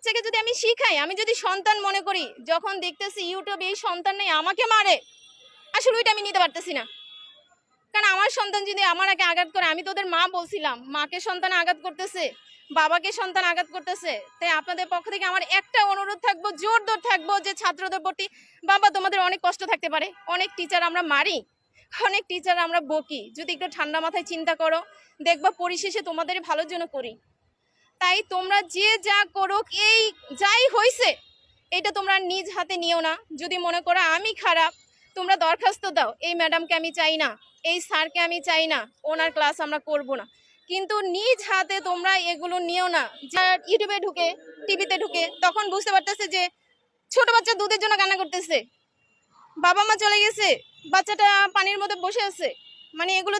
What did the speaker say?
বাচ্চাকে যদি আমি শিখাই, আমি যদি সন্তান মনে করি, যখন দেখতেছি ইউটিউবে এই সন্তান নেই আমাকে মারে, আসলে ওইটা আমি নিতে পারতেছি না। কারণ আমার সন্তান যদি আমার আগে আঘাত করে, আমি তো ওদের মা বলছিলাম, মাকে সন্তান আঘাত করতেছে, বাবাকে সন্তান আঘাত করতেছে। তাই আপনাদের পক্ষ থেকে আমার একটা অনুরোধ থাকবো, জোর থাকবো যে ছাত্রদের প্রতি, বাবা তোমাদের অনেক কষ্ট থাকতে পারে, অনেক টিচার আমরা মারি, অনেক টিচার আমরা বকি, যদি একটু ঠান্ডা মাথায় চিন্তা করো, দেখবা পরিশেষে তোমাদের ভালোর জন্য করি। তাই তোমরা যে যা করো, এই যাই হইছে এটা তোমরা নিজ হাতে নিও না। যদি মনে করো আমি খারাপ, তোমরা দরখাস্ত দাও, এই ম্যাডামকে আমি চাই না, এই স্যারকে আমি চাই না, ওনার ক্লাস আমরা করব না। কিন্তু নিজ হাতে তোমরা এগুলো নিও না। যা ইউটিউবে ঢুকে, টিভিতে ঢুকে, তখন বুঝতে পারতেছে যে ছোট বাচ্চা দুধের জন্য কান্না করতেছে, বাবা মা চলে গেছে, বাচ্চাটা পানির মধ্যে বসে আছে, মানে এগুলো